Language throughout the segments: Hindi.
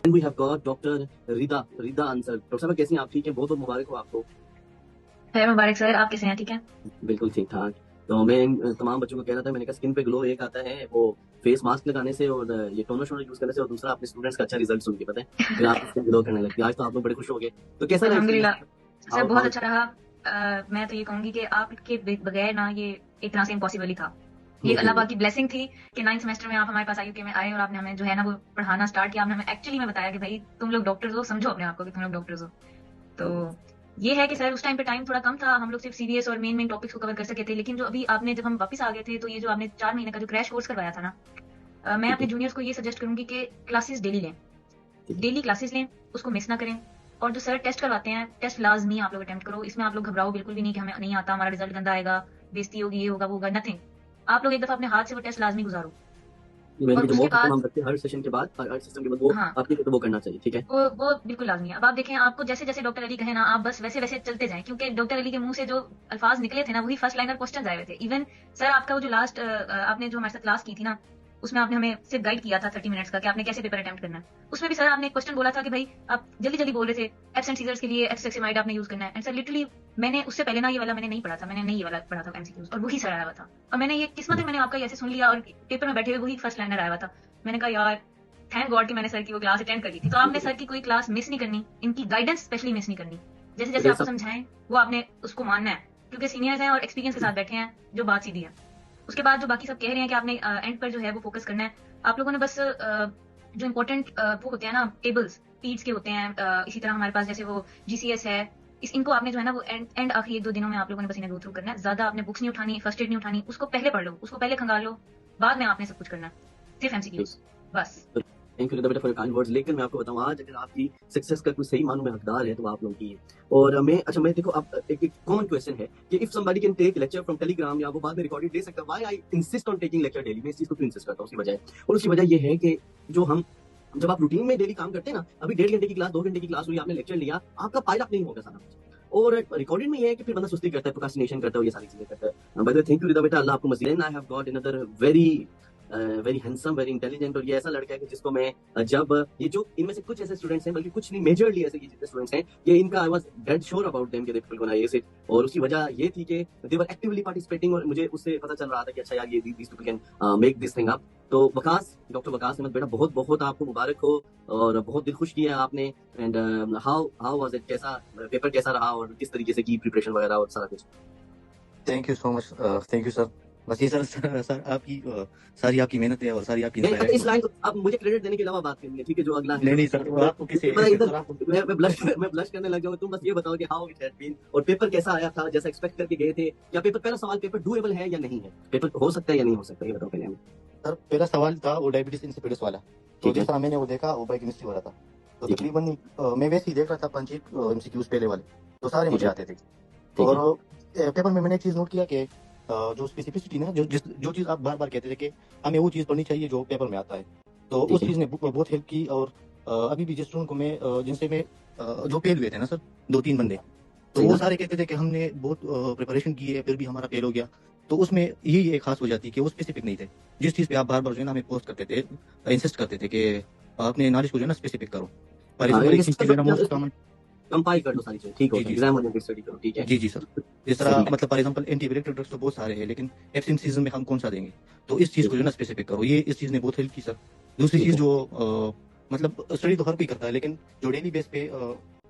And we have got Dr. Rida Ansar. Doctor साहब कैसी हैं आप? ठीक है, बहुत बहुत मुबारक हो आपको। है मुबारक सर, आप कैसे हैं? ठीक है। बिल्कुल ठीक ठाक। तो मैं तमाम बच्चों को कह रहा था, मैंने कहा स्किन पे ग्लो एक आता है वो फेस मास्क लगाने से और ये टोनर शोनर यूज करने से, और दूसरा अपने स्टूडेंट्स का अच्छा रिजल्ट सुन के, पता है फिर आपकी स्किन ग्लो करने लगती है। आज तो आप लोग बड़े खुश हो गए, तो कैसा रहा अल्हम्दुलिल्लाह एक्सपीरियंस? सर, हाउ बहुत हाउ अच्छा रहा। मैं तो ये कहूंगी कि आपके बगैर ना ये एक तरह से इम्पॉसिबल ही था। ये अल्लाह पाक की ब्लेसिंग थी कि 9th सेमेस्टर में आप हमारे पास IUK में आए और आपने हमें जो है ना वो पढ़ाना स्टार्ट किया। आपने हमें एक्चुअली में बताया कि भाई तुम लोग डॉक्टर्स हो, समझो अपने आप को कि तुम लोग डॉक्टर्स हो। तो ये है कि सर उस टाइम पे टाइम थोड़ा कम था, हम लोग सिर्फ सीरियस और मेन टॉपिक्स को कवर कर सके थे। लेकिन जो अभी आपने, जब हम वापस आ गए थे, तो ये जो आपने 4 महीने का जो क्रैश कोर्स करवाया था ना, मैं अपने जूनियर्स को ये सजेस्ट करूंगी कि क्लासेस डेली लें, डेली क्लासेस लें, उसको मिस ना करें। और जो सर टेस्ट करवाते हैं, टेस्ट लाजमी आप लोग अटेम्प्ट करो। इसमें आप लोग घबराओ बिल्कुल भी नहीं कि हमें नहीं आता, हमारा रिजल्ट गंदा आएगा, बेइज्जती होगी, ये होगा वो होगा, नथिंग। आप लोग एक दफा अपने हाथ से वो टेस्ट लाजमी गुजारो। मैंने और जो उसके मॉक बाद हम रखते हैं हर सेशन के बाद, हर सिस्टम के बाद, वो हाँ, आपकी तो वो करना चाहिए, ठीक है? वो बिल्कुल लाजमी है। अब आप देखें, आपको जैसे जैसे डॉक्टर अली कहे ना, आप बस वैसे वैसे चलते जाएं, क्योंकि डॉक्टर अली के मुंह से जो अल्फाज निकले थे ना, वही फर्स्ट लाइनर क्वेश्चन आए हुए थे। इवन सर आपका वो जो लास्ट आपने जो हमारे साथ क्लास की थी ना, उसमें आपने हमें सिर्फ गाइड किया था 30 मिनट्स का कि आपने कैसे पेपर अटेम्प्ट करना है। उसमें भी सर आपने एक क्वेश्चन बोला था कि भाई आप जल्दी जल्दी बोल रहे थे, एब्सेंट सीजर्स के लिए एक्सक्सिमाइड आपने यूज करना है। एंड सर लिटरली मैंने उससे पहले ना ये वाला मैंने नहीं पढ़ा था, मैंने नहीं ये वाला पढ़ा था MCQs, और वही सर आया हुआ था। और मैंने ये किस्मत है, मैंने आपका ऐसे सुन लिया और पेपर में बैठे हुए वही फर्स्ट लाइनर आया हुआ था। मैंने कहा यार थैंक गॉड कि मैंने सर की वो क्लास अटेंड कर ली थी। तो आपने सर की कोई क्लास मिस नहीं करनी, इनकी गाइडेंस स्पेशली मिस नहीं करनी। जैसे जैसे ये आपको सब समझाएं वो आपने उसको मानना है, क्योंकि सीनियर्स हैं और एक्सपीरियंस के साथ बैठे हैं, जो बात सीधी है। उसके बाद जो बाकी सब कह रहे हैं कि आपने एंड पर जो है वो फोकस करना है, आप लोगों ने बस जो इम्पोर्टेंट वो होते हैं ना टेबल्स, पीड्स के होते हैं, इसी तरह हमारे पास जैसे वो GCS है, इनको आपने जो है ना वो एंड आखिरी 1-2 दिनों में आप लोगों ने बस इन्हें गो थ्रू करना है। ज्यादा आपने बुक्स नहीं उठानी, फर्स्ट एड नहीं उठानी, उसको पहले पढ़ लो, उसको पहले खंगाल लो, बाद में आपने सब कुछ करना है, सिर्फ MCQs बस। थैंक यू बेटा फॉर काइंड वर्ड्स। लेकिन मैं आपको बताऊं, आज अगर आपकी सक्सेस का कोई सही मानों में हकदार है तो आप लोग की है। और मैं देखो, आप एक कॉमन क्वेश्चन है कि if somebody can take lecture from Telegram, या वो बाद में रिकॉर्डेड ले सकता है, why I insist on taking lecture daily? मैं इस चीज को क्यों इंसिस्ट करता हूं? उसकी वजह है, और उसकी वजह ये है कि जो हम जब आप रूटीन में डेली काम करते हैं ना, अभी 1.5 घंटे की क्लास, 2 घंटे की क्लास हुई, आपने लेक्चर लिया, आपका पाइल अप नहीं होगा सारा कुछ। और रिकॉर्डेड में ये है कि फिर बंदा सुस्ती करता है, प्रोक्रास्टिनेशन करता है, ये सारी चीजें करता है। By the way, thank you Rida बेटा, अल्लाह आपको मजीद। I have got another very handsome, very intelligent, और ये ऐसा लड़का है कि जिसको मैं जब ये जो इनमें से कुछ ऐसे स्टूडेंट्स हैं, बल्कि कुछ नहीं, मेजरली ऐसे ये जितने स्टूडेंट्स हैं, ये इनका I was dead sure about them कि they will gonna ace it. और उसकी वजह ये थी कि दे वर एक्टिवली पार्टिसिपेटिंग, और मुझे उससे पता चल रहा था कि अच्छा यार, ये these people can make this thing up. तो वकास, डॉक्टर वकास अहमद बेटा, बहुत बहुत आपको मुबारक हो, और बहुत दिल खुश किया आपने। एंड हाउ वाज इट, कैसा पेपर कैसा रहा, और किस तरीके से की प्रिपरेशन वगैरह और सारा कुछ? Thank you so much, thank you sir. बस ये सर आपकी सारी आपकी मेहनत है और सारी आपकी नहीं, इंस्पायरेशन। इस लाइन को आप मुझे क्रेडिट देने के अलावा बात करनी है, ठीक है? जो अगला है, नहीं नहीं सर, आपको किसे पता है, इधर सर आपको मैं ब्लश करने लग जाऊंगा। तुम बस ये बताओ कि हाउ इट हैड बीन, और पेपर कैसा आया था, जैसा एक्सपेक्ट करके गए थे? या पेपर, पहला सवाल, पेपर डूएबल है या नहीं है? पेपर हो सकता है या नहीं हो सकता, ये बताओ पहले हमें। सर पहला सवाल था वो डायबिटीज इंसिपिडिस वाला, तो ठीक है, जिस तरह मैंने वो देखा वो बायोकेमिस्ट्री वाला था। तो ठीक है, तकरीबन मैं वैसे ही देख रहा था 5 MCQs पहले वाले, तो सारे ठीक मुझे है, आते थे। ठीक है, और पेपर में मैंने एक चीज नोट किया कि जो स्पेसिफिसिटी ना, जो चीज आप बार बार कहते थे कि हमें वो चीज पढ़नी चाहिए जो पेपर में आता है, तो ठीक उस है, चीज ने बहुत हेल्प की। और अभी भी जिस स्टूडेंट को मैं जिनसे मैं जो फेल हुए थे ना सर, 2-3 बंदे, तो सही वो ना? सारे कहते थे कि हमने बहुत प्रिपरेशन की है, फिर भी हमारा फेल हो गया। तो उसमें यही एक खास वजह थी कि वो स्पेसिफिक नहीं थे। जिस चीज पे आप बार बार जो है ना हमें पोस्ट करते थे, इंसिस्ट करते थे कि अपने नॉलेज को जो है ना स्पेसिफिक करो। फॉर हाँ, एग्जाम्पल यानी एक कि चीज की जो है ना मोस्ट सब कॉमन। कंपाइल कर लो सारी चीजें, ठीक जी होता है, जी एग्जाम ओरिएंटेड स्टडी करो, ठीक है? जी जी सर। जिस तरह सही है, मतलब फॉर एग्जाम्पल एंटीबायोटिक ड्रग्स तो बहुत सारे हैं, लेकिन एब्सेंट सीजन में हम कौन सा देंगे, तो इस चीज को जो है ना स्पेसिफिक करो। ये इस चीज ने बहुत हेल्प की सर। दूसरी ठीक चीज है। जो मतलब स्टडी तो हर कोई करता है, लेकिन जो डेली बेस पे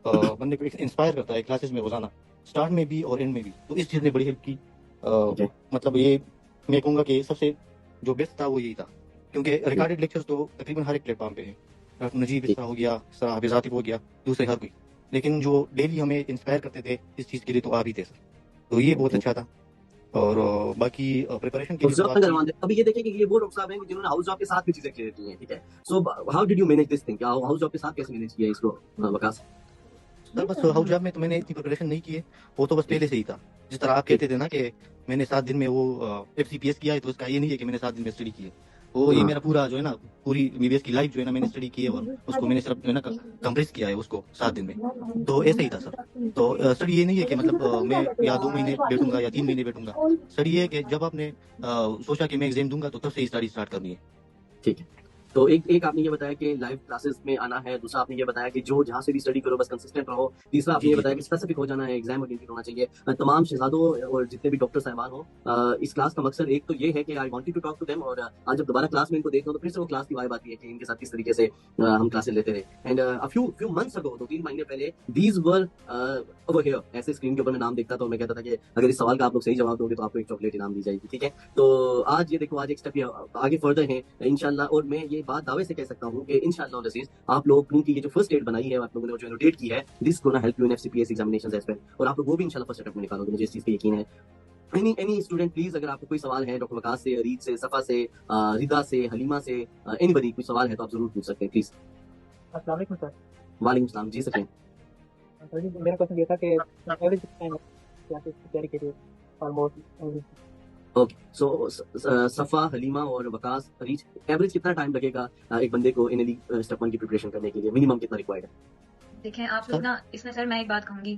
बंदे को इंस्पायर करता है क्लासेस में रोजाना, स्टार्ट में भी और एंड में भी, तो इस चीज ने बड़ी हेल्प की। ठीक है, मतलब ये मैं कहूंगा कि सबसे जो बेस्ट था वो यही था, क्योंकि रिकॉर्डेड लेक्चर्स तो तकरीबन हर एक प्लेटफॉर्म पे है। डॉक्टर नजीब ठीक। इसरा हो गया, सर हाफिज आतिफ हो गया, दूसरे हर कोई, लेकिन जो डेली हमें इंस्पायर करते थे इस चीज के लिए, तो आप ही थे सर। तो ये बहुत अच्छा था। और बाकी प्रिपरेशन की और जो जॉब बात का की। करवाते हैं। अभी ये देखिए कि ये वो डॉक्टर साहब हैं जिन्होंने हाउस जॉब के साथ भी चीजें क्लियर की हैं, ठीक है? So how did you manage this thing? House job के साथ कैसे मैनेज किया इसको, वकास? सर बस हाउस जॉब में तो मैंने इतनी प्रिपरेशन नहीं की है, वो तो बस ठीक, पहले से ही था। जिस तरह आप ठीक, कहते थे ना कि मैंने 7 दिन में वो FCPS किया है, तो उसका ये नहीं है कि मैंने 7 दिन में स्टडी की है। वो ये हाँ, मेरा पूरा जो है ना, पूरी MBBS की लाइफ जो है ना मैंने स्टडी की है, और उसको मैंने सिर्फ जो है ना कंप्रेस किया है उसको 7 दिन में। तो ऐसा ही था सर। तो स्टडी ये नहीं है कि मतलब मैं या 2 महीने बैठूंगा या 3 महीने बैठूंगा। स्टडी ये है कि जब आपने सोचा कि मैं एग्जाम दूंगा, तो तब से ही स्टडी स्टार्ट करनी है। ठीक है। तो एक आपने ये बताया कि लाइव क्लासेस में आना है, दूसरा आपने ये बताया कि जो जहाँ से भी स्टडी करो बस कंसिस्टेंट रहो, तीसरा आपने जी ये जी बताया कि स्पेसिफिक हो जाना है, एग्जाम ओरिएंटेड होना चाहिए। तमाम शहजादों और जितने भी डॉक्टर साहबान हो, इस क्लास का मकसद एक तो ये है कि I wanted to talk to them, और आज जब दोबारा क्लास में इनको देखता हूँ तो फिर से वो क्लास की वाइब आती है कि इनके साथ किस तरीके से हम क्लासेस लेते रहे। And a few months ago, 2-3 महीने पहले, दीज वर ओवर हियर, ऐसे स्क्रीन के ऊपर मैं नाम देखता था और मैं कहता था कि अगर इस सवाल का आप लोग सही जवाब दोगे तो आपको एक चॉकलेट इनाम दी जाएगी, ठीक है। तो आज ये देखो, आज एक स्टेप आगे फर्दर है इंशाल्लाह, और मैं ये बात दावे से कह सकता हूँ कि इंशाल्लाह अज़ीज़ आप लोगों की ये जो फर्स्ट एड बनाई है, आप लोगों ने जो एनोटेट की है, this gonna help you in FCPS examinations as well, और आप लोग वो भी इंशाल्लाह फर्स्ट अटेम्प्ट में निकालोगे, मुझे इस चीज पे यकीन है। एनी स्टूडेंट प्लीज, अगर आपको कोई सवाल है डॉक्टर वकास से, अरीज से, सफा से, रिदा से, हलीमा से, एनीबडी कोई सवाल है तो आप जरूर पूछ सकते हैं प्लीज। अस्सलाम वालेकुम सर। वालेकुम सलाम जी, सकें। सर जी मेरा क्वेश्चन ये था कि एवरेज टाइम क्लासेस की तैयारी के लिए ऑलमोस्ट ओके, सो सफा, हलीमा और वकास, अरीज, एवरेज कितना टाइम लगेगा एक बंदे को एनएलई स्टेप 1 की प्रिपरेशन करने के लिए, मिनिमम कितना रिक्वायर्ड है? देखें आप लोग ना, इसमें सर मैं एक बात कहूंगी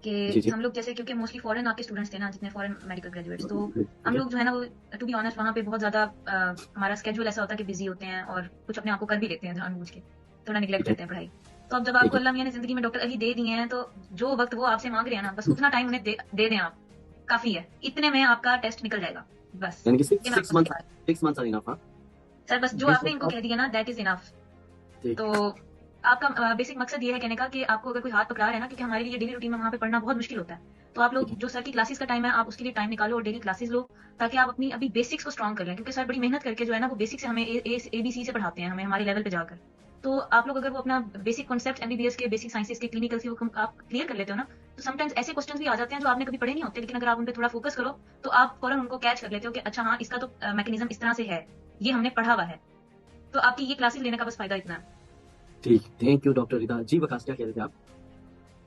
जी, कि हम लोग जैसे, क्योंकि मोस्टली फॉरेन आपके स्टूडेंट्स थे ना, जितने फॉरेन मेडिकल ग्रेजुएट्स, तो हम लोग जो है ना वो टू बी ऑनेस्ट वहाँ पे बहुत ज्यादा हमारा स्केड्यूल ऐसा होता है कि बिजी होते हैं और कुछ अपने आप को कर भी लेते हैं जानबूझ के, थोड़ा निगलेक्ट करते हैं पढ़ाई। तो अब जब आपको अल्लाह मियां ने जिंदगी में डॉक्टर अली दे दिए हैं, तो जो वक्त वो आपसे मांग रहे हैं ना, बस उतना टाइम उन्हें दे दें आप, काफी है। इतने में आपका टेस्ट निकल जाएगा बस। यानी कि ये मैं 6 आपको मंथ बता रही 6 मंथ्स आर इनफ। हाँ, हूं। सर बस जो जी आपने सर। इनको कह दिया ना, दैट इज इनफ। ठीक। तो आपका बेसिक मकसद ये है कहने का कि आपको अगर कोई हाथ पकड़ा रहा है ना, क्योंकि हमारे लिए डेली रूटीन में वहाँ पे पढ़ना बहुत मुश्किल होता है, तो आप लोग जो सर की क्लासेस का टाइम है, आप उसके लिए टाइम निकालो और डेली क्लासेस लो, ताकि आप अपनी अभी बेसिक्स को स्ट्रॉन्ग कर लें, क्योंकि सर बड़ी मेहनत करके जो है ना वो बेसिक से हमें ABC से पढ़ाते हैं, हमें हमारे लेवल पे जाकर। तो आप लोग अगर वो अपना बेसिक कॉन्सेप्ट MBBS के, बेसिक साइंसेस के, क्लिनिकल से वो आप क्लियर कर लेते हो ना, तो समटाइम्स ऐसे क्वेश्चंस भी आ जाते हैं जो आपने कभी पढ़े नहीं होते, लेकिन अगर आप उन पे थोड़ा फोकस करो तो आप फौरन उनको कैच कर लेते हो कि अच्छा हाँ, इसका तो मैकेनिज्म इस तरह से है, ये हमने पढ़ा हुआ है। तो आपकी ये क्लासेस लेने का बस फायदा इतना है। ठीक, थैंक यू डॉक्टर रिदा जी। वकास क्या कह रहे थे आप?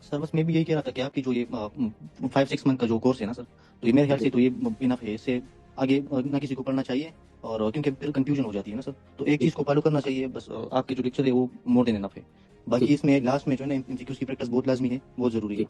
सर बस मैं भी यही कह रहा था कि आपकी जो ये 5-6 मंथ का जो कोर्स है ना सर, तो ये मेरे ख्याल से तो ये इनफ है, इससे आगे ना किसी को पढ़ना चाहिए, और क्योंकि फिर कंफ्यूजन हो जाती है ना सर, तो एक चीज़ को फॉलो करना चाहिए बस, आपके जो लेक्चर है वो मोर देन इनफ है। बाकी इसमें लास्ट में जो है ना एमसीक्यूज की प्रैक्टिस बहुत लाजमी है, बहुत ज़रूरी है।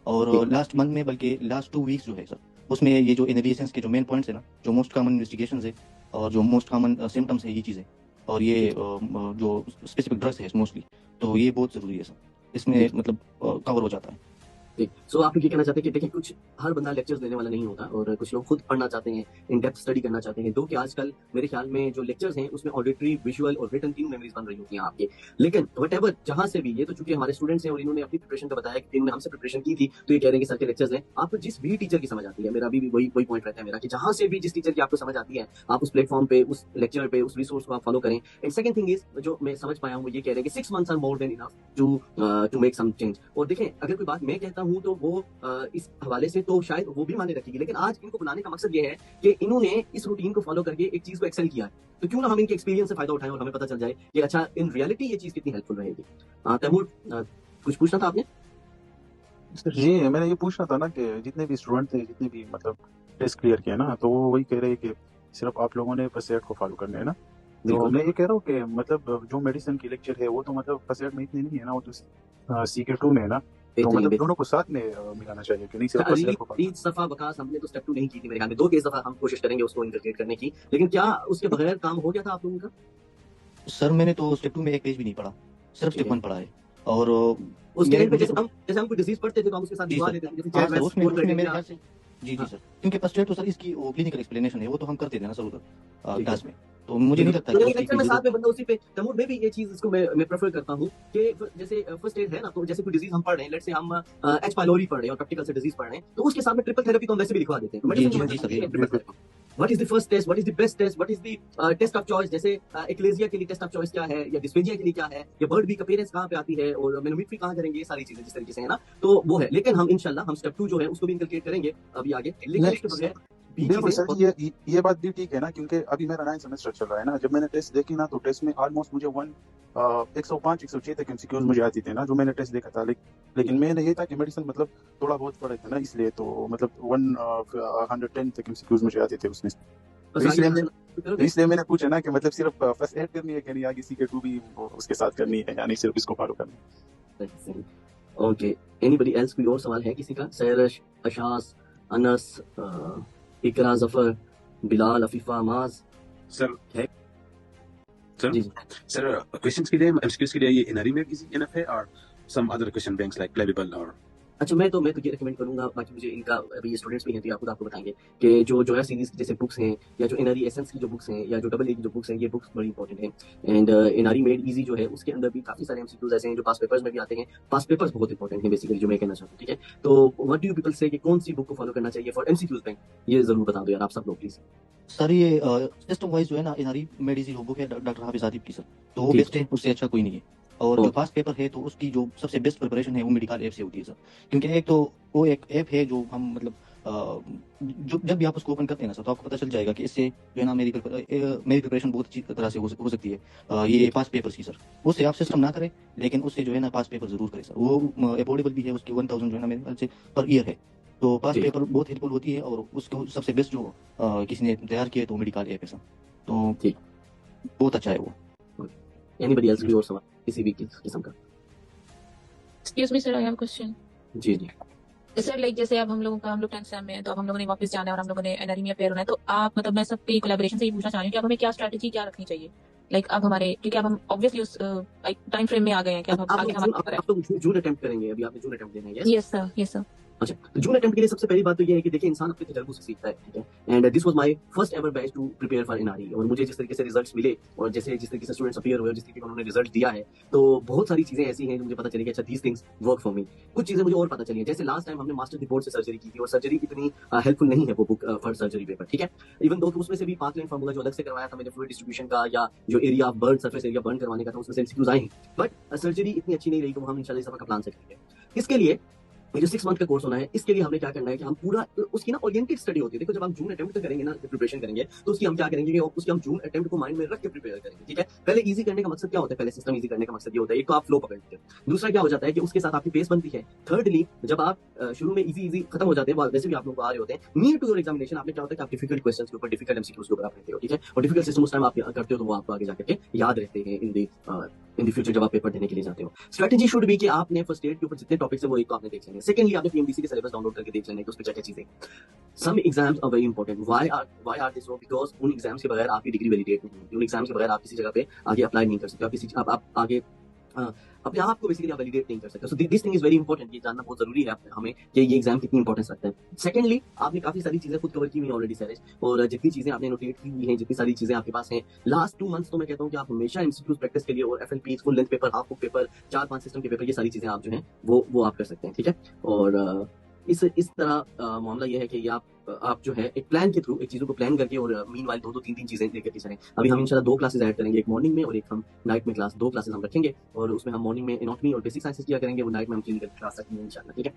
और लास्ट मंथ में, बल्कि लास्ट 2 वीक्स जो है सर, उसमें ये जो इनहेबिशंस के जो मेन पॉइंट्स है ना, जो मोस्ट कॉमन इन्वेस्टिगेशन है और जो मोस्ट कॉमन सिम्टम्स है, ये चीज़ें, और ये जो स्पेसिफिक ड्रग्स है मोस्टली, तो ये बहुत ज़रूरी है सर, इसमें मतलब कवर हो जाता है। ठीक, सो आप लोग ये कहना चाहते हैं कि देखिए, कुछ हर बंदा लेक्चर्स देने वाला नहीं होता, और कुछ लोग खुद पढ़ना चाहते हैं, इन डेप्थ स्टडी करना चाहते हैं, दो कि आजकल मेरे ख्याल में जो लेक्चर्स हैं उसमें ऑडिटरी, विजुअल और रिटन 3 मेमोरीज बन रही होती हैं आपकी। लेकिन वटेवर जहां से भी, ये तो चूंकि हमारे स्टूडेंट्स हैं और इन्होंने अपनी प्रिपरेशन का बताया कि इन्होंने हमसे प्रिपरेशन की थी, तो ये कह रहे हैं कि सर के लेक्चर्स हैं, आपको जिस भी टीचर की समझ आती है, मेरा अभी भी वही पॉइंट रहता है मेरा, कि जहां से भी जिस टीचर की आपको समझ आती है, आप उस प्लेटफॉर्म पे, उस लेक्चर पे, उस रिसोर्स को आप फॉलो करें। एंड सेकंड थिंग इज, जो मैं समझ पाया हूँ, वो ये कह रहे हैं कि 6 months are more than enough to make some change. और देखें, अगर कोई बात मैं कहता हूँ तो वो इस हवाले से तो शायद वो भी माने रखेगी, लेकिन आज इनको बुलाने का मकसद ये है कि इन्होंने इस रूटीन को फॉलो करके एक चीज को एक्सेल किया है, तो क्यों ना हम इनके एक्सपीरियंस से फायदा उठाएं और हमें पता चल जाए कि अच्छा इन रियलिटी ये चीज कितनी हेल्पफुल रहेगी। तैमूर, कुछ पूछना था आपने? जी मैंने ये पूछना था ना कि जितने भी स्टूडेंट थे, जितने भी मतलब टेस्ट क्लियर किए ना, तो वो वही कह रहे हैं कि सिर्फ आप लोगों ने फर्स्ट एड को फॉलो करना है ना। तो बिल्कुल। मैं ये कह रहा हूँ कि मतलब जो मेडिसिन की लेक्चर है वो तो मतलब फर्स्ट एड में इतने नहीं है ना, वो तो CK2 में है ना, तो मतलब दोनों को साथ में मिलाना चाहिए कि नहीं सिर्फ फर्स्ट एड को follow अरीज, सफा, वकास, हमने तो स्टेप 2 नहीं की थी मेरे ख्याल में, 2 केस दफा हम कोशिश करेंगे उसको इंटीग्रेट करने की, लेकिन क्या उसके बगैर काम हो गया था आप लोगों का? सर मैंने तो स्टेप 2 में एक पेज भी नहीं पढ़ा, सिर्फ स्टेप 1 पढ़ा है। और उस मेरे टाइम पे मुझे जैसे हम कोई डिजीज पढ़ते थे तो हम उसके साथ जी दिखा सर, लेते थे, जैसे हाँ जैड सर, वैस उसमें स्कोर उसमें करके मेरे या ख्याल से जी हाँ। सर, क्योंकि फर्स्ट एड तो सर इसकी क्लिनिकल एक्सप्लेनेशन है, वो तो हम करते थे ना सर उधर ठीक है। क्लास में, तो मुझे नहीं लगता कि उसकी लेक्चर में कोई साथ जरूरत। में बंदा उसी पे, तैमूर में भी ये चीज इसको मैं प्रेफर करता हूँ कि जैसे फर्स्ट एड है ना, तो जैसे कोई डिजीज हम पढ़ रहे हैं, लेट्स से हम H पाइलोरी पढ़ रहे हैं और प्रैक्टिकल से डिजीज पढ़ रहे हैं, तो उसके साथ में ट्रिपल थेरेपी तो हम वैसे भी लिखवा देते हैं, जी मेडिसिन जी जी सर, बिल्कुल। What is the first test, what is the best test, what is the test of choice, जैसे एक्लेजिया के लिए टेस्ट ऑफ चॉइस क्या है, या डिस्फेजिया के लिए क्या है, या बर्ड वीक अपीयरेंस कहाँ पे आती है, और मेनोमेट्री कहाँ करेंगे, ये सारी चीजें जिस तरीके से है ना, तो वो है। लेकिन हम इंशाल्लाह हम स्टेप 2 जो है उसको भी इंकलकेट करेंगे अभी आगे, लेकिन उसके बगैर भी बिल्कुल चीजें सर जी, ये बात भी ठीक है ना, क्योंकि अभी मेरा 9th सेमेस्टर चल रहा है ना। जब मैंने टेस्ट देखी ना, तो टेस्ट में ऑलमोस्ट मुझे 105-106 तक MCQs मुझे आती थे ना, जो मैंने टेस्ट देखा था। लेकिन मैंने ये था कि मेडिसिन मतलब थोड़ा बहुत पढ़े थे ना, इसलिए तो मतलब 110 तक MCQs मुझे आते थे उसमें। तो बस आगे इसलिए मैंने पूछा ना कि मतलब सिर्फ फर्स्ट एड करनी है कि नहीं, आगे CK2 भी उसके साथ करनी है, यानी सिर्फ इसको फॉलो करनी है। ओके, एनीबॉडी एल्स, कोई और सवाल है किसी का? सैरश, अशास, अनस, इकरा, जफर, बिलाल, अफीफा, माज सर है? Sir, जी sir, questions के लिए MCQs के लिए ये NRE में easy enough है or some other question banks like Playable or अच्छा, मैं तो ये रिकमेंड करूंगा, बाकी मुझे इनका अभी ये स्टूडेंट्स भी हैं तो ये खुद आपको बताएंगे कि जो जोया सीरीज की जैसे बुक्स हैं या जो एनआरई एसेंस की जो बुक्स हैं या जो डबल ए की जो बुक्स हैं, ये बुक्स बड़ी इंपॉर्टेंट हैं। एंड एनआरई मेड इजी जो है उसके अंदर भी काफी सारे एमसीक्यूज ऐसे हैं जो पास पेपर्स में भी आते हैं। पास पेपर्स बहुत इंपॉर्टेंट है बेसिकली, जो मैं कहना चाहता हूँ। ठीक है, तो व्हाट डू यू पीपल से कि कौन सी बुक को फॉलो करना चाहिए फॉर एमसीक्यूज बैंक, ये जरूर बता दो यार आप सब लोग प्लीज। सर ये सिस्टम वाइज जो है ना, एनआरई मेडिसिन बुक है डॉक्टर हाफिज आदिब की सर, तो वो ठीक। बेस्ट है, उससे अच्छा कोई नहीं है। और जो ओके। पास पेपर है तो उसकी जो सबसे बेस्ट प्रिपरेशन है वो मेडिकल ऐप से होती है सर, क्योंकि एक तो वो एक ऐप है जो हम मतलब जो जब भी आप उसको ओपन करते हैं ना सर, तो आपको पता चल जाएगा कि इससे जो है ना मेरी प्रिपरेशन बहुत अच्छी तरह से हो सकती है ये पास पेपर की सर। उससे आप सिस्टम ना करें, लेकिन उससे जो है ना पास पेपर जरूर करें सर। वो अफोर्डेबल भी है, उसकी 1000 जो है ना मेरे ख्याल से पर ईयर है। तो पास ठीक। पेपर बहुत हेल्पफुल होती है, और उसको सबसे बेस्ट जो किसी ने तैयार किया है तो मेडिकल ऐप है सर, तो ठीक। बहुत अच्छा है वो। एनीबॉडी एल्स कोई और सवाल किसी भी किस्म का? Excuse me sir, I have question. जी जी। सर लाइक जैसे अब हम लोग 10th सेम में है, तो अब हम लोगों ने वापस जाना है और हम लोगों ने एनआरई में अपेयर होना है, तो आप मतलब मैं सबके कोलैबोरेशन से ये पूछना चाह रही हूँ कि अब हमें क्या स्ट्रैटेजी क्या रखनी चाहिए, लाइक अब हमारे, क्योंकि अब हम ऑब्वियसली उस टाइम फ्रेम में आ गए हैं कि अब आप आगे लोग हमारा आप लोग जून अटेम्प्ट करेंगे, अभी आपने जून अटेम्प्ट देना है? Yes. Yes sir, yes sir. अच्छा, तो जून अटेम्प्ट के लिए सबसे पहली बात तो ये है कि देखिए इंसान अपने तजुर्बों से सीखता है। ठीक है, and this was my first ever batch to prepare for NRE, और मुझे जिस तरीके से रिजल्ट्स मिले और जिस तरीके से स्टूडेंट्स अपियर हुए और जिस तरीके से उन्होंने रिजल्ट दिया है, तो बहुत सारी चीजें ऐसी हैं जो मुझे पता चली कि अच्छा these things work for me. कुछ चीजें मुझे और पता चली हैं, जैसे लास्ट टाइम हमने मास्टर रिपोर्ट से सर्जरी की थी और सर्जरी इतनी हेल्पफुल नहीं है वो बुक फॉर सर्जरी पेपर। ठीक है, इवन दो उसमें से भी 5 लाइन फार्मूला जो अलग से करवाया था मैंने फ्लूइड डिस्ट्रीब्यूशन का या जो area of burn surface area burn करवाने का था, उसमें से एमसीक्यूज आए हैं, बट सर्जरी इतनी अच्छी नहीं रही, तो हम इंशाल्लाह इस का प्लान से करेंगे। इसके लिए ये जो 6 मंथ का कोर्स होना है, इसके लिए हमने क्या करना है कि हम पूरा उसकी ना ओरिएंटेड स्टडी होती है। देखो जब हम जून अटेम्प्ट करेंगे ना, प्रिपरेशन करेंगे, तो उसकी हम क्या करेंगे कि उसकी हम जून अटेम्प्ट को माइंड में रख के प्रिपेयर करेंगे। ठीक है, पहले इजी करने का मकसद क्या होता है, पहले सिस्टम इजी करने का मकसद ये होता है, एक तो आप फ्लो पकड़ते हैं, दूसरा क्या हो जाता है कि उसके साथ आपकी पेस बनती है, थर्डली जब आप शुरू में इजी खत्म हो जाते हैं, वैसे भी आप लोग आ रहे होते हैं नियर टू योर एग्जामिनेशन, आपने क्या होता है कि आप डिफिकल्ट क्वेश्चंस के ऊपर, डिफिकल्ट एमसीक्यूज के ऊपर आप रहते हो। ठीक है, और डिफिकल्ट सिस्टम उस टाइम आप करते हो तो वो आपको आगे जाकर के याद रहते हैं इन द फ्यूचर जब आप पेपर देने के लिए जाते हो। स्ट्रेटजी शुड बी कि आपने फर्स्ट एड के ऊपर जितने टॉपिक्स है वो एक तो आपने देख लेंगे। सेकंडली आपने पीएमडीसी के सिलेबस डाउनलोड करके देख लेंगे कि उस पे क्या क्या चीजें। Some exams are very important. Why are they so? Because उन एग्जाम्स के बगैर आपकी डिग्री वैलिडेट नहीं होगी, उन एग्जाम्स के बगैर आप किसी जगह पे आगे अप्लाई नहीं कर सकते, आप आगे अपने आप को बेसिकली आप वैलिडेट नहीं कर सकते। So this thing is very important, ये जानना बहुत जरूरी है हमें कि ये एग्जाम कितनी इंपॉर्टेंस रखता है। सेकंडली आपने काफी सारी चीजें खुद कवर की हुई ऑलरेडी सैरेज, और जितनी चीजें आपने नोटेट की हुई हैं, जितनी सारी चीजें आपके पास हैं लास्ट 2 मंथ्स, तो मैं कहता हूँ कि आप हमेशा एमसीक्यूज प्रैक्टिस के लिए और FLP full length paper, half book paper, 4-5 system के पेपर, ये सारी चीजें आप जो है वो आप कर सकते हैं। ठीक है, और इस तरह मामला ये है कि आप जो है एक प्लान के थ्रू एक चीजों को प्लान करके और मीनवाइल 2-3 चीजें लेकर के चलें। अभी हम इंशाल्लाह 2 क्लासेस ऐड करेंगे, एक मॉर्निंग में और एक हम नाइट में क्लास, 2 क्लासेस हम रखेंगे, और उसमें हम मॉर्निंग में एनाटॉमी और बेसिक साइंसेस किया करेंगे, वो नाइट में हम क्लिनिकल क्लास रखेंगे इंशाल्लाह। ठीक है,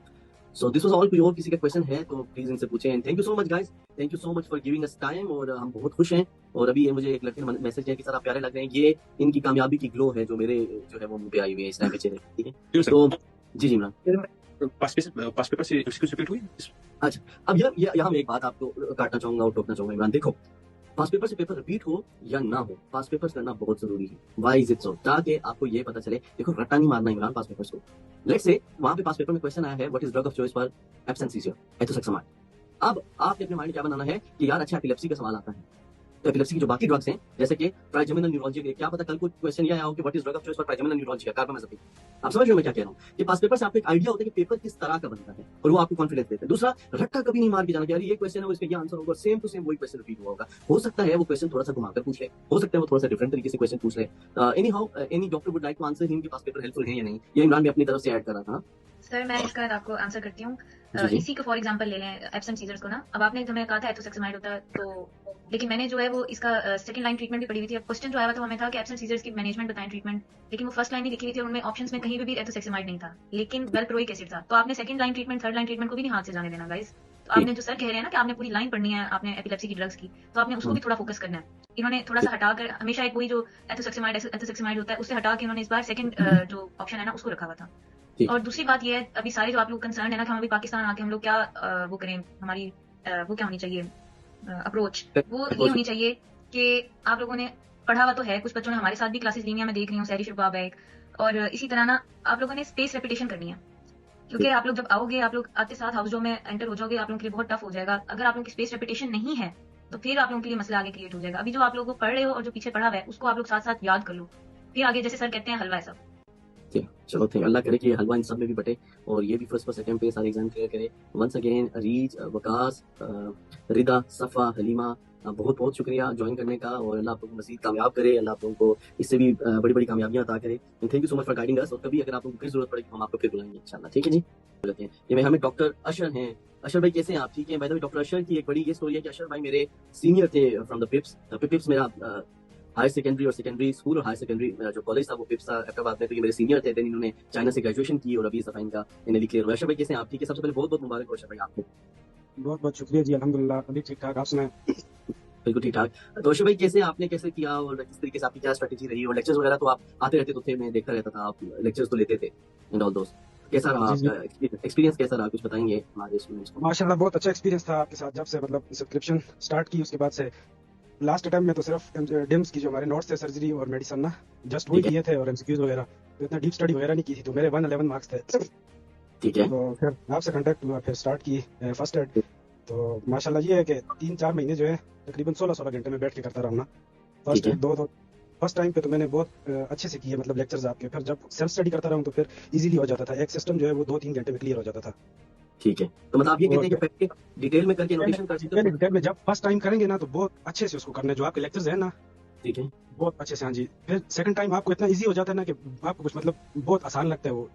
सो दिस वाज ऑल। कोई और किसी का क्वेश्चन है तो प्लीज इनसे पूछें। And thank you so much guys, thank you so much for giving us time, और हम बहुत खुश हैं। और अभी ये मुझे एक लड़के ने मैसेज किया कि सर आप प्यारे लग रहे हैं, ये इनकी कामयाबी की ग्लो है जो मेरे जो है वो मुंह पे आई हुई है इस टाइम पे चेहरे। ठीक है, तो जी जी इमरान, पास पेपर से MCQs रिपीट हुई? अच्छा अब यहाँ मैं एक बात आपको काटना चाहूंगा और टोकना चाहूंगा इमरान। देखो, पास पेपर से पेपर रिपीट हो या ना हो, पास पेपर्स करना बहुत जरूरी है। Why is it so? ताकि आपको ये पता चले, देखो रट्टा नहीं मारना इमरान पास पेपर्स को। लेट्स से वहां पे पास पेपर में क्वेश्चन आया है what is drug of choice for absence seizure, ethosuximide. अब आपने अपने माइंड क्या बनाना है कि यार अच्छा एपिलेप्सी का सवाल आता है, तो एपिलेप्सी की जो बाकी ड्रग्स हैं जैसे कि ट्राइजेमिनल न्यूरोलॉजी के, क्या पता कल को क्वेश्चन ये आया हो कि what is drug of choice for trigeminal neuralgia, carbamazepine. आप समझ रहे हो मैं क्या कह रहा हूँ कि पास पेपर से आपको एक आइडिया होता है कि पेपर किस तरह का बनता है, और वो आपको कॉन्फिडेंस देता है। दूसरा, रट्टा कभी नहीं मार के जाना कि यार ये क्वेश्चन है, इसका ये आंसर होगा, सेम टू सेम वही क्वेश्चन रिपीट हुआ होगा। हो सकता है वो क्वेश्चन थोड़ा सा घुमाकर पूछ ले, हो सकता है वो थोड़ा सा डिफरेंट तरीके से क्वेश्चन पूछ ले। Anyhow any doctor would like to answer him कि पास पेपर हेल्पफुल है या नहीं, ये इमरान ने अपनी तरफ से ऐड करा था। सर मैं इसका आपको आंसर करती हूँ। जी जी। इसी को फॉर एग्जांपल ले लें, एब्सेंट सीजर्स को ना। अब आपने जो मैं कहा था एथोसेक्सामाइड होता है, तो लेकिन मैंने जो है वो इसका सेकंड लाइन ट्रीटमेंट भी पढ़ी हुई थी। अब क्वेश्चन जो आया था वो हमें था कि एब्सेंट सीजर्स की मैनेजमेंट बताएं ट्रीटमेंट, लेकिन वो फर्स्ट लाइन ही लिखी हुई थी और उनमें ऑप्शंस में कहीं पे भी एथोसेक्सामाइड नहीं था, लेकिन वेलप्रोइक एसिड था। तो आपने second line treatment, third line treatment को भी नहीं हाथ से जाने देना गाइस। तो आपने जो सर कह रहे हैं ना कि आपने पूरी लाइन पढ़नी है, आपने एपिलेप्सी की ड्रग्स की, तो आपने उसको भी थोड़ा फोकस करना है। इन्होंने थोड़ा सा हटाकर हमेशा एक वही जो एथोसेक्सामाइड होता है उससे हटा के इन्होंने इस बार सेकंड जो ऑप्शन है ना उसको रखा हुआ था। और दूसरी बात ये है, अभी सारे जो आप लोग कंसर्न है ना कि हम अभी पाकिस्तान आके हम लोग क्या वो करें, हमारी वो क्या होनी चाहिए अप्रोच, वो ये होनी चाहिए कि आप लोगों ने पढ़ा हुआ तो है, कुछ बच्चों ने हमारे साथ भी क्लासेस ली हैं, मैं देख रही हूँ, सैरी शुबाब है, और इसी तरह ना आप लोगों ने स्पेस रेपिटेशन करनी है, क्योंकि आप लोग जब आओगे, आप लोग आते साथ हाउस जो में एंटर हो जाओगे, आप लोगों के लिए बहुत टफ हो जाएगा। अगर आप लोगों की स्पेस रेपिटेशन नहीं है तो फिर आप लोगों के लिए मसला आगे क्रिएट हो जाएगा। अभी जो आप लोगों को पढ़ रहे हो और जो पीछे पढ़ा हुआ है उसको आप लोग साथ साथ याद कर लो, फिर आगे जैसे सर कहते हैं हलवा है सब। चलो थे अल्लाह करे कि ये हलवा इन सब में भी बटे और ये भी फर्स्ट अटेम्प्ट पे सारे एग्जाम क्लियर करे। वंस अगेन रीज, वकास, रिदा, सफ़ा, हलीमा, बहुत बहुत शुक्रिया ज्वाइन करने का और अल्लाह आप लोगों को मज़ीद कामयाब करे, अल्लाह आप लोगों को इससे भी बड़ी बड़ी कामयाबियां अता करे। Thank you so much for guiding अस। और कभी अगर आप लोगों को फिर जरूरत पड़ेगी तो हम आपको फिर बुलाएंगे इंशाल्लाह, ठीक है जी। बोलते हैं ये में हमें डॉक्टर अशर हैं। अशर भाई कैसे हैं आप? ठीक है। बाय द वे डॉक्टर अशर की एक बड़ी ये स्टोरी है कि अशर भाई मेरे सीनियर थे फ्रॉम द पिप्स। पिप्स मेरा हायर सेकेंडरी और सेकेंडरी स्कूल और हायर सेकेंडरी मेरा जो कॉलेज था वो पिप्स था अहमदाबाद में। तो ये मेरे सीनियर थे। देन इन्होंने चाइना से ग्रेजुएशन की और अभी सफा इनका इन्हें क्लियर हुआ। अशर भाई कैसे हैं आप? ठीक है। सबसे पहले बहुत बहुत मुबारक हो अशर भाई आपको। बहुत बहुत शुक्रिया जी, अल्हम्दुलिल्लाह अभी ठीक ठाक, आप सुनाएं? बिल्कुल ठीक ठाक। तो अशर भाई कैसे आपने कैसे किया और किस तरीके से आपकी क्या स्ट्रेटेजी रही? और लेक्चर्स वगैरह तो आप आते रहते तो थे, मैं देखता रहता था, आप लेक्चर्स तो लेते थे एंड ऑल दोस्त। कैसा रहा जी जी आपका एक्सपीरियंस? कैसा रहा कुछ बताएंगे हमारे स्टूडेंट्स को? माशाल्लाह बहुत अच्छा एक्सपीरियंस था आपके साथ। जब से मतलब सब्सक्रिप्शन स्टार्ट की उसके बाद से लास्ट टाइम में तो सिर्फ डिम्स की जो हमारे नोट्स थे सर्जरी और मेडिसिन ना, जस्ट वही ठीक है, किए थे और एमसीक्यूज वगैरह, तो इतना डीप स्टडी वगैरह नहीं की थी। तो मेरे 111 मार्क्स थे। ठीक है, तो फिर आपसे कांटेक्ट हुआ, फिर स्टार्ट की फर्स्ट एड। तो माशाल्लाह ये है कि 3-4 महीने जो है तकरीबन 16-16 घंटे में बैठ के करता रहा हूँ ना फर्स्ट ठीक है, एड। दो फर्स्ट टाइम पे तो मैंने बहुत अच्छे से किए मतलब लेक्चर्स आपके। फिर जब सेल्फ स्टडी करता रहा हूँ तो फिर इजीली हो जाता था। एक सिस्टम जो है वो 2-3 घंटे में क्लियर हो जाता था। ठीक है। तो मतलब आप ये कहते और हैं कि पहले डिटेल में करके नोटेशन कर पहले दीजिए। डिटेल में जब फर्स्ट टाइम करेंगे ना तो बहुत अच्छे से उसको करना है, जो आपके लेक्चर्स है ना ठीक है, बहुत अच्छे से। हाँ जी। फिर सेकंड टाइम आपको इतना इजी हो जाता है ना कि आपको कुछ मतलब बहुत आसान लगता है वो।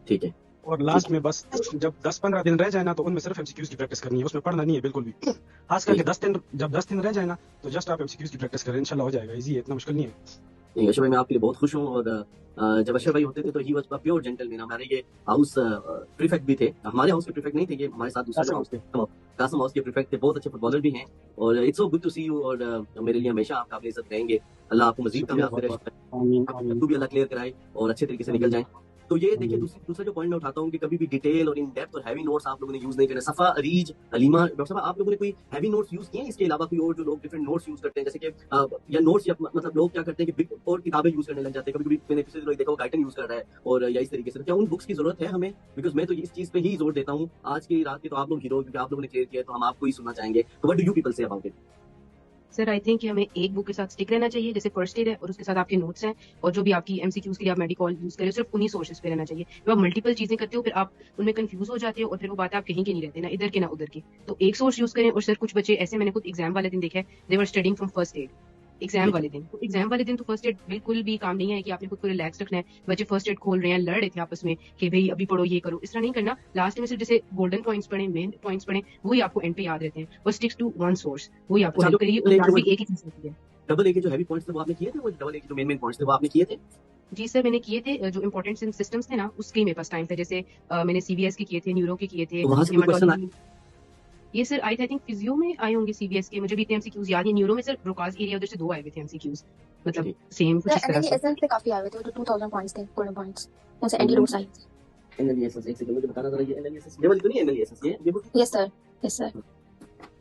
ठीक है, और लास्ट में बस जब 10-15 दिन रह जाए ना तो उनमें सिर्फ एमसीक्यूज की प्रैक्टिस करनी है, उसमें पढ़ना नहीं है बिल्कुल भी। खास करके 10 दिन, जब 10 दिन रह जाए ना तो जस्ट आप एमसीक्यूज की प्रैक्टिस करें, इंशाल्लाह हो जाएगा। इजी है, इतना मुश्किल नहीं है। नहीं अशर भाई मैं आपके लिए बहुत खुश हूँ। और जब अशर भाई होते थे तो he was a pure gentleman. हमारे ये हाउस प्रीफेक्ट भी थे। हमारे हाउस के प्रीफेक्ट नहीं थे, ये हमारे साथ दूसरे हाउस थे, कासम हाउस के प्रीफेक्ट थे। बहुत अच्छे फुटबॉलर भी हैं और it's so good to see you. और मेरे लिए हमेशा आप काबिल इज्जत रहेंगे। अल्लाह आपको मजीद शुक्रिया कामयाब बहुत करे, बहुत। आमीन आमीन आपको भी अल्लाह क्लियर कराए और अच्छे तरीके से निकल जाए। तो ये देखिए आमीन। दूसरा जो पॉइंट मैं उठाता हूँ कि कभी भी डिटेल और इन डेप्थ और हैवी नोट्स आप लोगों ने यूज नहीं करना। सफा, रीज, हलीमा, डॉक्टर साहब आप लोगों ने कोई हैवी नोट्स यूज किए हैं? इसके अलावा कोई और जो लोग डिफरेंट नोट्स यूज करते हैं जैसे कि या नोट्स या मतलब लोग क्या करते हैं कि बिग और किताबें यूज करने लग जाते हैं। कभी कभी मैंने पिछले दिनों देखा गाइटन यूज कर रहा है और या इस तरीके से। तो क्या उन बुक्स की जरूरत है हमें? बिकॉज मैं तो इस चीज पे ही जोर देता हूँ। आज की रात की तो आप लोग हीरो, क्योंकि आप लोगों ने क्लियर किया तो हम आपको ही सुनना चाहेंगे। तो what do you people say about it? Sir I think कि हमें एक बुक के साथ स्टिक रहना चाहिए, जैसे फर्स्ट एड है और उसके साथ आपके नोट्स हैं और जो भी आपकी एमसीक्यूज के लिए आप मेडिकॉल यूज करें सिर्फ उन्हीं सोर्सेज पे रहना चाहिए। जब आप मल्टीपल चीजें करते हो फिर आप उनमें कंफ्यूज हो जाते हो और फिर वो बातें आप कहीं के नहीं रहते, ना इधर के ना उधर के। तो एक सोर्स यूज करें। और सर कुछ बच्चे ऐसे, मैंने खुद एग्जाम वाले दिन देखा है, they were studying from first aid exam वाले दिन। तो एग्जाम वाले दिन तो फर्स्ट एड बिल्कुल भी काम नहीं है कि आपने खुद को रिलैक्स रखना है। बच्चे फर्स्ट एड खोल रहे हैं, लड़ रहे थे आपस में कि भाई अभी पढ़ो ये करो, इस तरह नहीं करना। लास्ट में सिर्फ जैसे गोल्डन पॉइंट्स पढ़े, मेन पॉइंट्स पढ़े, वही आपको एंड पे याद रहते हैं। और स्टिक्स टू वन सोर्स, वही आपको अच्छा, हेल्प करेगी। और क्लास भी एक ही चीज होती है। डबल ए के जो हैवी पॉइंट्स थे वो आपने किए थे? वो डबल ए के जो मेन पॉइंट्स थे वो आपने किए थे? जी सर मैंने किए थे। जो इंपॉर्टेंट सिस्टम्स थे ना उसके ही मेरे पास टाइम था। जैसे मैंने सीवीएस के किए थे, न्यूरो के किए थे, तो वहां से कोई क्वेश्चन हेमाटोलॉजी। ये सर आई थिंक फिजियो में आए होंगे सीवीएस के, मुझे भी इतने एमसीक्यूज याद नहीं। न्यूरो में सर ब्रोकाज एरिया उधर से 2 आए हुए थे एमसीक्यूज, मतलब ठीक। सेम कुछ इस तरह से। एसएन पे काफी आए हुए थे, वो तो 2000 पॉइंट्स थे, गोल्डन पॉइंट्स, उनसे एनएल एंटीडोट्स आई। एनालिसिस एक सेकंड मुझे बताना जरा, ये एनालिसिस ये वाली तो नहीं एनालिसिस ये book? Yes sir, yes sir.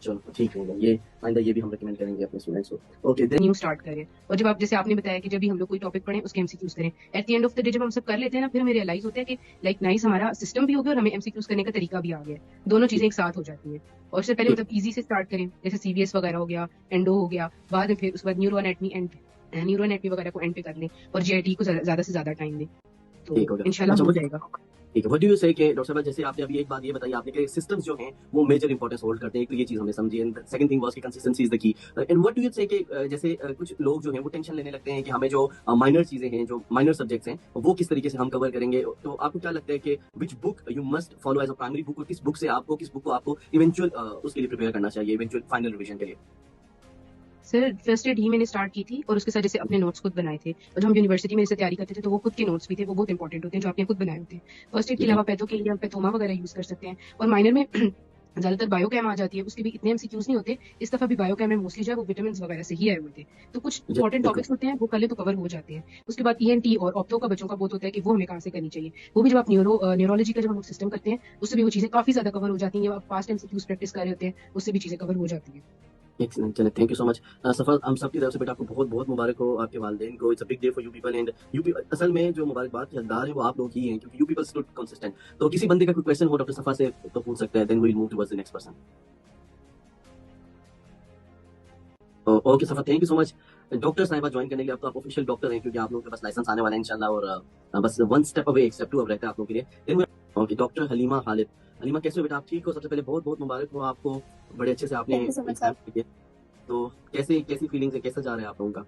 चलो ठीक है, ये आइंदा ये भी हम रेकमेंड करेंगे अपने स्टूडेंट्स को। ओके देन न्यू स्टार्ट करें। और जब आप, जैसे आपने बताया कि जब भी हम लोग कोई टॉपिक पढ़ें उसके एमसीक्यूज करें। At the end of the day जब हम सब कर लेते हैं ना फिर हमें रियलाइज होता है कि लाइक नाइस हमारा सिस्टम भी हो गया और हमें एमसीक्यूज करने का तरीका भी आ गया। दोनों चीजें एक साथ हो जाती हैं। और उससे पहले मतलब इजी से स्टार्ट करें, जैसे सीवीएस वगैरह हो गया, एंडो हो गया, बाद में फिर उसके बाद न्यूरो एनाटमी वगैरह को एंड पे कर लें और जीआईटी को ज्यादा से ज्यादा टाइम दें, ठीक हो तो गया। इंशाल्लाह अच्छा हो मुझे जाएगा। ठीक है, व्हाट डू यू से कि डॉक्टर साहब जैसे आपने अभी एक बात ये बताई आपने कि सिस्टम्स जो हैं वो मेजर इंपॉर्टेंस होल्ड करते हैं, तो ये चीज हमने समझी। एंड सेकंड थिंग वाज कि consistency is the key. And what do you से कि जैसे कुछ लोग जो हैं वो टेंशन लेने लगते हैं कि हमें जो माइनर चीजें हैं, जो माइनर सब्जेक्ट्स हैं, वो किस तरीके से हम कवर करेंगे। तो आपको क्या लगता है कि which book you must follow as a primary book, और किस बुक को आपको इवेंचुअल उसके लिए प्रिपेयर करना चाहिए, इवेंचुअल फाइनल रिवीजन के लिए? सर फर्स्ट एड ही मैंने स्टार्ट की थी और उसके साथ जैसे अपने नोट्स खुद बनाए थे। और जब हम यूनिवर्सिटी में जैसे तैयारी करते थे तो वो खुद के नोट्स भी थे, वो बहुत इंपॉर्टेंट होते हैं जो आपने खुद बनाए होते हैं। फर्स्ट एड के अलावा पैथो के लिए हम पैथोमा वगैरह यूज कर सकते हैं। और माइनर में ज्यादातर बायोकेम आ जाती है, उसके भी इतने एमसीक्यूज नहीं होते। इस दफा भी बायोकेम में मोस्टली जो है वो विटामिन वगैरह से ही आए हुए थे। तो कुछ इंपॉर्टेंट टॉपिक्स होते हैं वो पहले तो कवर हो जाते हैं। उसके बाद ईएनटी और ऑप्थो का बच्चों का बहुत होता है कि वो हमें कहाँ से करनी चाहिए। वो भी जब आप न्यूरोलॉजी का जब हम सिस्टम करते हैं उससे भी वो चीजें काफी ज्यादा कवर हो जाती हैं। जब आप पास्ट एमसीक्यूज प्रैक्टिस कर रहे होते हैं उससे भी चीजें कवर हो जाती हैं। एक्सीलेंट, चलिए थैंक यू सो मच सफर। हम सबकी तरफ से बेटा आपको बहुत बहुत मुबारक हो, आपके वालिदैन को। It's a big day for you people. And you असल में जो मुबारकबाद के हकदार है वो आप लोग ही हैं, क्योंकि यू पीपल स्टूड कंसिस्टेंट। तो किसी बंदे का कोई क्वेश्चन हो डॉक्टर सफा से तो पूछ सकता है, then we will move towards the next person. Okay Safa, thank you so much doctor साहिबा ज्वाइन करने के लिए। अब तो आप ऑफिशियल डॉक्टर हैं क्योंकि आप लोगों के पास लाइसेंस आने वाला है इंशाल्लाह, और बस वन स्टेप अवे, एक स्टेप टू अब रहता है आप लोगों के लिए। ओके डॉक्टर हलीमा खालिद, हलीमा कैसे हो बेटा, आप ठीक हो? सबसे पहले बहुत बहुत मुबारक हो आपको, बड़े अच्छे से आपने thank you so much exam sir. दिए। तो कैसी फीलिंग्स है, कैसा जा रहा है आप लोगों का?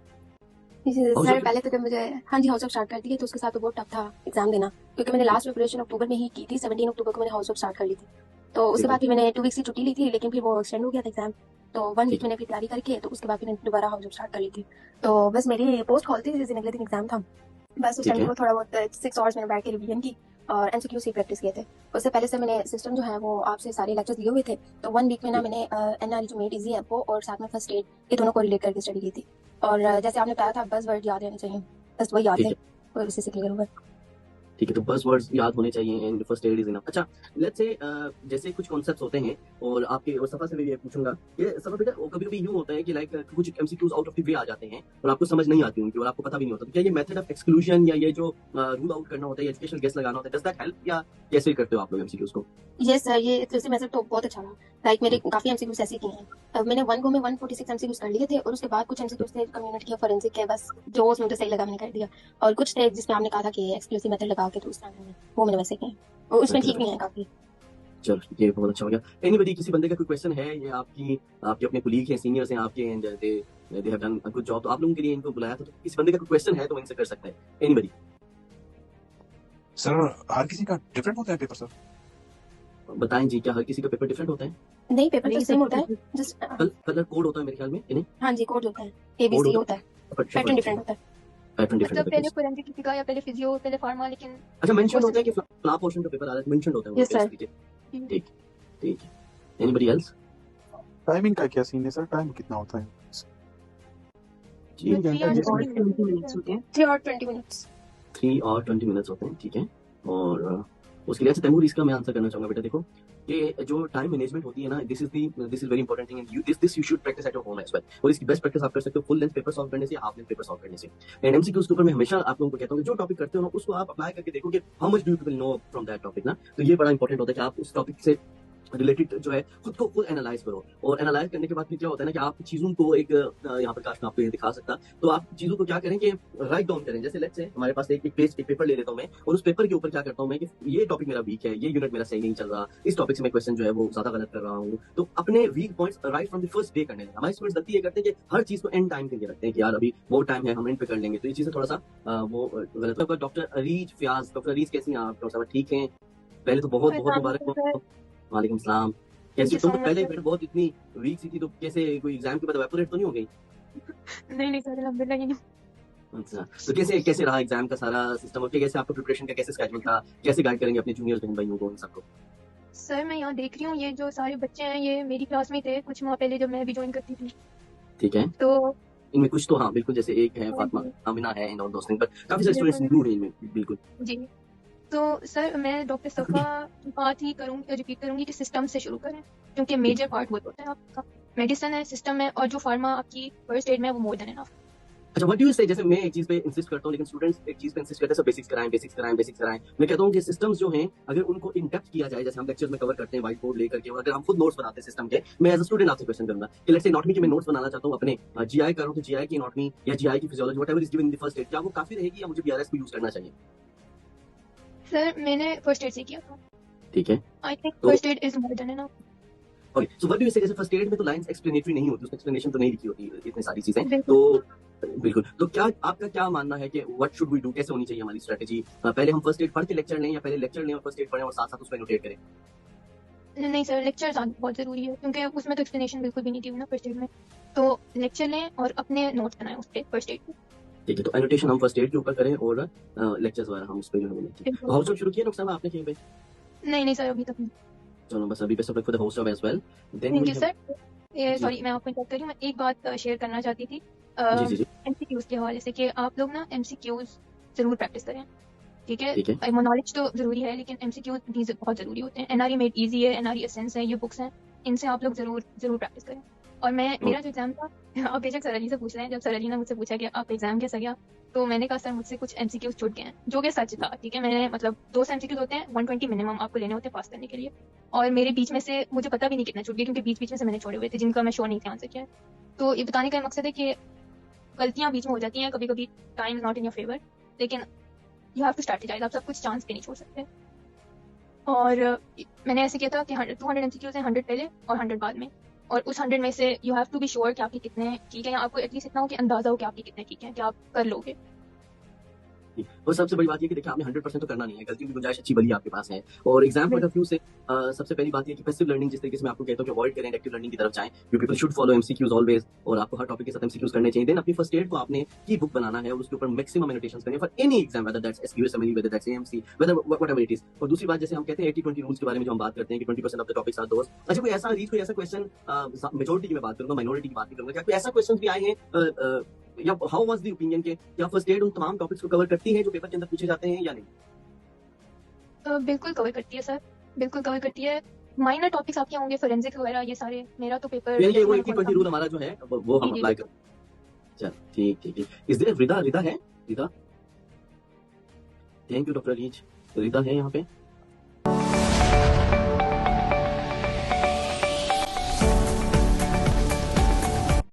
सर पहले तो जब मुझे हाँ जी हाउस ऑफ स्टार्ट कर दिए तो उसके साथ तो बहुत टफ था एग्जाम देना, क्योंकि मैंने लास्ट प्रिपरेशन अक्टूबर में ही की थी। 17 अक्टूबर को मैंने हाउस ऑफ स्टार्ट कर ली थी। तो उसके बाद फिर मैंने 2 वीक्स की छुट्टी ली थी, लेकिन फिर वो एक्सटेंड हो गया था एग्जाम। तो 1 वीक मैंने फिर तैयारी करके तो उसके बाद फिर दोबारा हाउस ऑफ स्टार्ट कर ली थी। तो बस मेरी पोस्ट खोलती थी जिस दिन अगले दिन एग्जाम था, बस उस टाइम को थोड़ा बहुत 6 आवर्स मैंने बैठ के रिवीजन की और एमसीक्यू से प्रैक्टिस किए थे। उससे पहले से मैंने सिस्टम जो है वो आपसे सारे लेक्चर्स दिए हुए थे। तो 1 वीक में ना मैंने एनआरई जो मेड इजी है वो और साथ में फर्स्ट एड, ये दोनों को रिलेट करके स्टडी की थी। और जैसे आपने बताया था बस वर्ड याद रहने चाहिए, बस वही याद है और उसी से क्लियर हुआ। ठीक है, तो बस वर्ड्स याद होने चाहिए and first aid is enough. अच्छा लेट्स से जैसे कुछ कॉन्सेप्ट्स होते हैं, और आपके और सफा से भी ये पूछूंगा कि सफा बेटा कभी कभी यूं होता है कि लाइक कुछ MCQs out of the way आ जाते हैं और आपको समझ नहीं आती उनकी और आपको पता भी नहीं होता, तो क्या ये मेथड ऑफ एक्सक्लूजन या ये जो रूल आउट करना होता है, एजुकेशनल गेस लगाना होता है, डज दैट हेल्प, या कैसे करते हो आप लोग एमसीक्यूज को? यस सर, ये जैसे मेथड तो बहुत अच्छा रहा। लाइक मेरे काफी एमसीक्यूज ऐसे किए हैं। अब मैंने 1 गो में 146 एमसीक्यूज कर लिए थे और उसके बाद कुछ एमसीक्यूज थे कम्युनिटी या फोरेंसिक के, बस जो उसमें मुझे सही लगा मैंने कर दिया। और कुछ थे जिसमें आपने कहा था कि एक्सक्लूसिव मेथड लगा के तो उस टाइम वो मैंने वैसे किए, और उसमें ठीक नहीं है काफी। चलो ये बहुत अच्छा हो गया। एनीबॉडी, किसी बंदे का कोई क्वेश्चन है, ये आपके अपने कुलीग हैं, सीनियर्स हैं आपके, and they have done a good job, तो आप लोगों के लिए इनको बुलाया था, तो किसी बंदे का कोई क्वेश्चन है तो इनसे कर सकते हैं। एनीबॉडी? सर हर किसी का डिफरेंट होता है पेपर सर? बताएं जी, क्या हर किसी का पेपर डिफरेंट होता है? नहीं, पेपर तो सेम होता है, जस्ट कलर कोड होता है मेरे ख्याल में, नहीं? हाँ जी, कोड होता है, एबीसी होता है, पैटर्न डिफरेंट होता है। पैटर्न डिफरेंट मतलब पहले फोरेंसिक किसी का या पहले फिजियो पहले फार्मा, लेकिन अच्छा मेंशन होता है कि फ्ला पोर्शन का पेपर आ रहा है, मेंशन होता है। Yes sir. ठीक ठीक है। Anybody else? टाइमिंग का क्या सीन है सर, टाइम कितना होता है? जी 3 और 20 मिनट्स 3 और 20 मिनट्स होते हैं, ठीक है। और उसके लिए अच्छा तैमूर, इसका मैं आंसर करना चाहूंगा बेटा। देखो ये जो टाइम मैनेजमेंट होती है ना, this is very important thing, and this you should practice at your home as well. और इसकी बेस्ट प्रैक्टिस आप कर सकते हो फुल लेंथ पेपर सॉल्व करने से, हाफ लेंथ पेपर सॉल्व करने से। एंड एमसीक्यूज के ऊपर मैं हमेशा आप लोगों को कहता हूँ कि जो टॉपिक करते हो ना उसको आप अप्लाई करके देखो कि how much do you will know from that topic ना। तो ये बड़ा इंपॉर्टेंट होता है कि आप उस टॉपिक से रिलेटेड जो है खुद को खुद एनालाइज करो, और एनालाइज करने के बाद फिर क्या होता है ना कि आप चीजों को एक यहाँ पर काश मैं आपको ये दिखा सकता, तो आप चीजों को क्या करें कि राइट डाउन करें। जैसे लेट्स से हमारे पास एक पेपर ले लेता हूँ मैं, और उस पेपर के ऊपर क्या करता हूँ मैं कि ये टॉपिक मेरा वीक है, ये यूनिट मेरा सही नहीं चल रहा, इस टॉपिक से मैं क्वेश्चन जो है वो ज्यादा गलत कर रहा हूँ, तो अपने weak points right from the first day करने लगे। हमारे स्टूडेंट्स गलती ये करते हैं कि हर चीज को एंड टाइम के लिए रखते हैं कि यार अभी वो टाइम है हम एंड पे कर लेंगे, तो ये चीजें थोड़ा सा वो गलत है। डॉक्टर अरीज फयाज, डॉक्टर अरीज कैसी हैं आप? डॉक्टर साहब ठीक हैं? पहले तो बहुत बहुत मुबारक हो। वालेकुम सलाम। कैसे तुम तो पहले बहुत इतनी वीक सी थी, तो कैसे कोई एग्जाम के बाद एवापोरेट तो नहीं हो गई? नहीं सर अल्हम्दुलिल्लाह नहीं। अच्छा, तो कैसे रहा एग्जाम का सारा सिस्टम, और कैसे आपका प्रिपरेशन का कैसे स्केड्यूल था, कैसे गाइड करेंगे अपने जूनियर बहन भाइयों को, इन सबको? सर मैं यहाँ देख रही हूँ ये जो सारे बच्चे हैं ये मेरी क्लास में थे कुछ माह पहले जब मैं भी ज्वाइन करती थी। ठीक है, तो इनमें कुछ तो हाँ बिल्कुल, जैसे एक है फातिमा आमिना है and all those things, but काफी सारे स्टूडेंट्स न्यू हैं इनमें बिल्कुल जी। तो सर मैं डॉक्टर सफा की बात ही करूँगी, रिपीट करूँगी कि सिस्टम से शुरू करें, क्योंकि मेजर पार्ट वो होता है आपका मेडिसिन है, सिस्टम है, और जो फार्मा आपकी फर्स्ट एड में वो मोर देन एनफ। अच्छा व्हाट डू यू से, जैसे मैं एक चीज पे इंसिस्ट करता हूँ लेकिन स्टूडेंट्स एक चीज पे इंसिस्ट करते हैं सब बेसिक्स कराएं। मैं कहता हूँ कि सिस्टम्स जो हैं अगर उनको इन डेप्थ किया जाए, जैसे हम लेक्चर्स में कवर करते हैं व्हाइट बोर्ड लेकर के, और अगर हम खुद नोट्स बनाते हैं सिस्टम के, मैं एज अ स्टूडेंट आपसे क्वेश्चन करूंगा कि लेट्स से एनाटॉमी के मैं नोट्स बनाना चाहता हूँ अपने जीआई कर रहा हूँ, तो जीआई की एनाटॉमी या जीआई की physiology whatever is given in the first aid, क्या वो काफी रहेगी या मुझे बीआरएस को यूज करना चाहिए? सर मैंने फर्स्ट एड से किया था। ठीक है, I think first aid is more than enough. Okay, so what do you से, जैसे फर्स्ट एड में तो लाइंस एक्सप्लेनेटरी नहीं होती, उसमें एक्सप्लेनेशन तो नहीं लिखी होती इतनी सारी चीजें, तो बिल्कुल, तो क्या आपका क्या मानना है कि व्हाट शुड वी डू, कैसे होनी चाहिए हमारी स्ट्रेटजी? पहले हम फर्स्ट एड पढ़ के लेक्चर लें, या पहले लेक्चर लें और फर्स्ट एड पढ़ें और साथ साथ उसको एनोटेट करें? नहीं सर लेक्चर बहुत जरूरी है, क्योंकि उसमें तो एक्सप्लेनेशन बिल्कुल भी नहीं थी ना फर्स्ट एड में, तो लेक्चर लें और अपने नोट्स बनाएं उस पे फर्स्ट एड पे। ठीक है, तो एनोटेशन हम फर्स्ट एड के ऊपर करें और लेक्चर्स वगैरह हम उस पे जो है। हाउस शुरू किया डॉक्टर साहब आपने कहीं पे? नहीं सर अभी तक नहीं। चलो बस अभी पे सब for the host of as well, then thank you sir. ये सॉरी मैं आपको इंटरप्ट कर रही हूँ, मैं एक बात शेयर करना चाहती थी जी एमसीक्यूज के हवाले से, कि आप लोग ना एमसीक्यूज जरूर प्रैक्टिस करें, ठीक ठीक है। है? नॉलेज तो जरूरी है लेकिन एमसीक्यूज भी बहुत जरूरी होते हैं। एनआरई मेड इजी है, एनआरई एसेंस है, ये बुक्स हैं, इनसे आप लोग जरूर प्रैक्टिस करें। और मेरा जो एग्जाम था, आप बेशक सर अली से पूछ रहे हैं, जब सर अली ने मुझसे पूछा कि आप एग्जाम कैसा गया, तो मैंने कहा सर मुझसे कुछ एमसीक्यूज छूट गए हैं, जो कि सच था। ठीक है, मैंने मतलब 200 एमसीक्यूज होते हैं, 120 मिनिमम आपको लेने होते हैं पास करने के लिए, और मेरे बीच में से मुझे पता भी नहीं कितना छूट गया, क्योंकि बीच में से मैंने छोड़े हुए थे जिनका मैं शो नहीं थे आंसर किया। तो ये बताने का मकसद है कि गलतियां बीच में हो जाती हैं, कभी कभी time is not in your favour, लेकिन यू हैव टू स्ट्रेटेजाइज, आप सब कुछ चांस पे नहीं छोड़ सकते। और मैंने ऐसे किया था कि 200 MCQs हैं, 100 पहले और 100 बाद में, और उस 100 में से you have to be sure कि आपके कितने ठीक है, या आपको एटलीस्ट इतना हो कि अंदाजा हो कि आपके कितने ठीक है, कि आप कर लोगे। और सबसे बड़ी बात ये कि देखिए आपने 100% तो करना नहीं है, गलती की गुंजाइश अच्छी भली आपके पास है। और एग्जाम पॉइंट ऑफ व्यू से सबसे पहली बात ये कि पैसिव लर्निंग जिस तरीके से मैं आपको कहता हूं कि अवॉइड करें, एक्टिव लर्निंग की तरफ जाएं। You people should follow MCQs always, और आपको हर टॉपिक के साथ एमसीक्यूज करने चाहिए। देन अपनी फर्स्ट एड को आपने की बुक बनाना है और उसके ऊपर मैक्सिमम एनोटेशंस करने for any exam, whether that's SQS MLE, whether that's AMC, whether whatever it is. और दूसरी बात, जैसे हम कहते हैं 80-20 रूल्स के बारे में जो हम बात करते हैं कि 20% ऑफ द टॉपिक्स आर दोस्त। अच्छा, कोई ऐसा रीच, कोई ऐसा क्वेश्चन, मेजॉरिटी की मैं बात करूंगा, माइनॉरिटी की बात नहीं करूंगा, क्या कोई ऐसा क्वेश्चन भी आए हैं या हाउ वाज द ओपिनियन के क्या फर्स्ट एड उन तमाम टॉपिक्स को कवर करती है जो पेपर के अंदर पूछे जाते हैं या नहीं? बिल्कुल कवर करती है सर, बिल्कुल कवर करती है। माइनर टॉपिक्स आपके होंगे, फोरेंसिक वगैरह, ये सारे, मेरा तो पेपर यानी कि वो 80-20 रूल हमारा जो है वो हम अप्लाई करें। चल ठीक ठीक ठीक। इस दिन रिदा है रिदा। थैंक यू डॉक्टर रीच, रिदा है यहाँ पे।